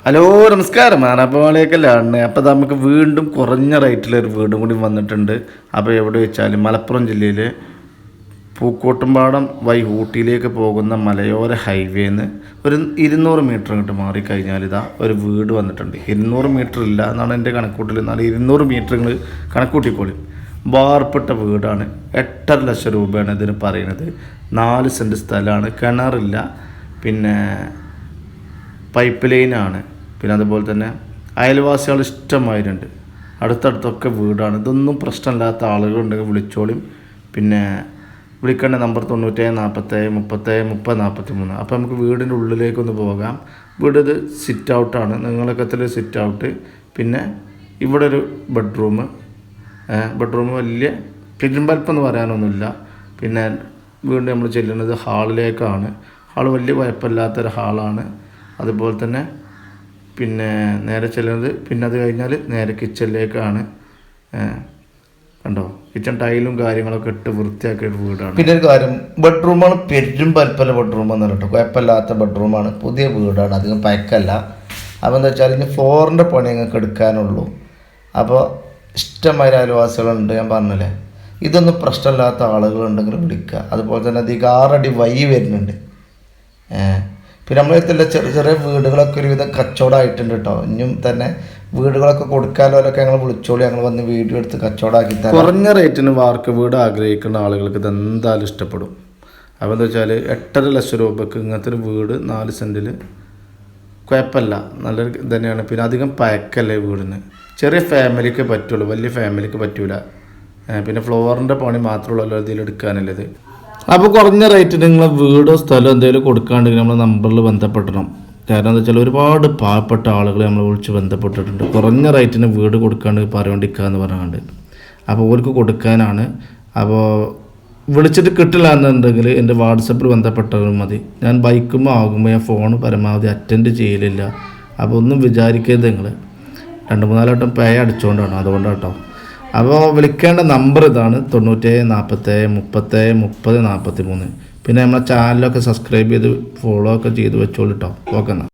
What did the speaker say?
Hello നമസ്കാരം ആനപ്പാളേക്കല്ലാണ്. അപ്പോൾ നമുക്ക് വീണ്ടും കുറഞ്ഞ റേറ്റിലൊരു വീടും കൂടി വന്നിട്ടുണ്ട്. അപ്പോൾ എവിടെ വെച്ചാൽ മലപ്പുറം ജില്ലയിലെ പൂക്കോട്ടുംപാടം വഴി ഊട്ടിയിലേക്ക് പോകുന്ന മലയോര ഹൈവേന്ന് ഒരു 200 മീറ്റർ അങ്ങോട്ട് മാറിക്കഴിഞ്ഞാൽ ഇതാ ഒരു വീട് വന്നിട്ടുണ്ട്. 200 മീറ്റർ ഇല്ല എന്നാണ് എൻ്റെ കണക്കൂട്ടൽ. എന്നാൽ 200 മീറ്റർ നിങ്ങൾ കണക്കൂട്ടിക്കോളി. വാർപ്പിട്ട വീടാണ്. 8.5 ലക്ഷം രൂപയാണ് ഇതിന് പറയുന്നത്. 4 സെൻറ്റ് സ്ഥലമാണ്. കിണറില്ല, പിന്നെ പൈപ്പ് ലൈനാണ്. പിന്നെ അതുപോലെ തന്നെ അയൽവാസികൾ ഇഷ്ടമായിട്ടുണ്ട്. അടുത്തടുത്തൊക്കെ വീടാണ്. ഇതൊന്നും പ്രശ്നമില്ലാത്ത ആളുകളുണ്ടെങ്കിൽ വിളിച്ചോളും. പിന്നെ വിളിക്കേണ്ട നമ്പർ 97 47 37 30 43. അപ്പോൾ നമുക്ക് വീടിൻ്റെ ഉള്ളിലേക്കൊന്ന് പോകാം. വീട് ഇത് സിറ്റ് ഔട്ടാണ്, നിങ്ങളൊക്കെ സിറ്റ് ഔട്ട്. പിന്നെ ഇവിടെ ഒരു ബെഡ്റൂം വലിയ പെരുമ്പൽപ്പെന്ന് പറയാനൊന്നുമില്ല. പിന്നെ വീണ്ടും നമ്മൾ ചെല്ലുന്നത് ഹാളിലേക്കാണ്. ഹാൾ വലിയ കുഴപ്പമില്ലാത്തൊരു ഹാളാണ്. അതുപോലെ തന്നെ പിന്നെ നേരെ ചെല്ലുന്നത്, പിന്നെ അത് കഴിഞ്ഞാൽ നേരെ കിച്ചണിലേക്കാണ്. കണ്ടോ, കിച്ചൺ ടൈലും കാര്യങ്ങളൊക്കെ ഇട്ട് വൃത്തിയാക്കിയ വീടാണ്. പിന്നെ ഒരു കാര്യം, ബെഡ്റൂമാണ് പെരും പൽപ്പല ബെഡ്റൂമെന്ന് കേട്ടോ. കുഴപ്പമില്ലാത്ത ബെഡ്റൂമാണ്, പുതിയ വീടാണ്, അധികം പഴക്കല്ല. അപ്പോൾ എന്താ വെച്ചാൽ ഇനി ഫ്ലോറിൻ്റെ പണി ഞങ്ങൾക്ക് എടുക്കാനുള്ളൂ. അപ്പോൾ ഇഷ്ടമായ അയൽവാസികളുണ്ട്, ഞാൻ പറഞ്ഞില്ലേ. ഇതൊന്നും പ്രശ്നമില്ലാത്ത ആളുകളുണ്ടെങ്കിൽ വിളിക്കുക. അതുപോലെ തന്നെ അധികം 6 അടി വൈ വരുന്നുണ്ട്. പിന്നെ നമ്മളെത്തില്ല ചെറിയ ചെറിയ വീടുകളൊക്കെ ഒരുവിധം കച്ചവടമായിട്ടുണ്ട് കേട്ടോ. ഇനിയും തന്നെ വീടുകളൊക്കെ കൊടുക്കാനോലൊക്കെ ഞങ്ങൾ വിളിച്ചോളൂ, ഞങ്ങൾ വന്ന് വീഡിയോ എടുത്ത് കച്ചവടമാക്കി തരാം. കുറഞ്ഞ റേറ്റിന് വാർക്ക് വീട് ആഗ്രഹിക്കുന്ന ആളുകൾക്ക് ഇത് എന്തായാലും ഇഷ്ടപ്പെടും. അപ്പോൾ എന്താ വെച്ചാൽ 8.5 ലക്ഷം രൂപയ്ക്ക് ഇങ്ങനത്തെ ഒരു വീട് 4 സെൻറ്റിൽ കുഴപ്പമില്ല, നല്ലൊരു തന്നെയാണ്. പിന്നെ അധികം പഴക്കല്ലേ വീടിന്. ചെറിയ ഫാമിലിക്ക് പറ്റുള്ളൂ, വലിയ ഫാമിലിക്ക് പറ്റൂല. പിന്നെ ഫ്ലോറിൻ്റെ പണി മാത്രമുള്ളല്ലോ ഇതിലെടുക്കാനുള്ളത്. അപ്പോൾ കുറഞ്ഞ റേറ്റിന് നിങ്ങളെ വീടോ സ്ഥലമോ എന്തെങ്കിലും കൊടുക്കാണ്ടെങ്കിൽ നമ്മളെ നമ്പറിൽ ബന്ധപ്പെടണം. കാരണം എന്താ വെച്ചാൽ ഒരുപാട് പാവപ്പെട്ട ആളുകൾ നമ്മൾ വിളിച്ച് ബന്ധപ്പെട്ടിട്ടുണ്ട്. കുറഞ്ഞ റേറ്റിന് വീട് കൊടുക്കാണ്ട് പറയോണ്ടിരിക്കുക എന്ന് പറഞ്ഞുകൊണ്ട്. അപ്പോൾ അവർക്ക് കൊടുക്കാനാണ്. അപ്പോൾ വിളിച്ചിട്ട് കിട്ടില്ല എന്നുണ്ടെങ്കിൽ എൻ്റെ വാട്സപ്പിൽ ബന്ധപ്പെട്ടാലും മതി. ഞാൻ ബൈക്കുമ്പോൾ ആകുമ്പോൾ ഞാൻ ഫോൺ പരമാവധി അറ്റൻഡ് ചെയ്യലില്ല. അപ്പോൾ ഒന്നും വിചാരിക്കരുത് നിങ്ങൾ. 2-3 വട്ടം പേ അടിച്ചുകൊണ്ടാണ്, അതുകൊണ്ടാണ് കേട്ടോ. അപ്പോൾ വിളിക്കേണ്ട നമ്പർ ഇതാണ് 97 47 37 30 43. പിന്നെ നമ്മളെ ചാനലൊക്കെ സബ്സ്ക്രൈബ് ചെയ്ത് ഫോളോ ഒക്കെ ചെയ്ത് വെച്ചോളൂ കേട്ടോ. ഓക്കെ എന്നാൽ.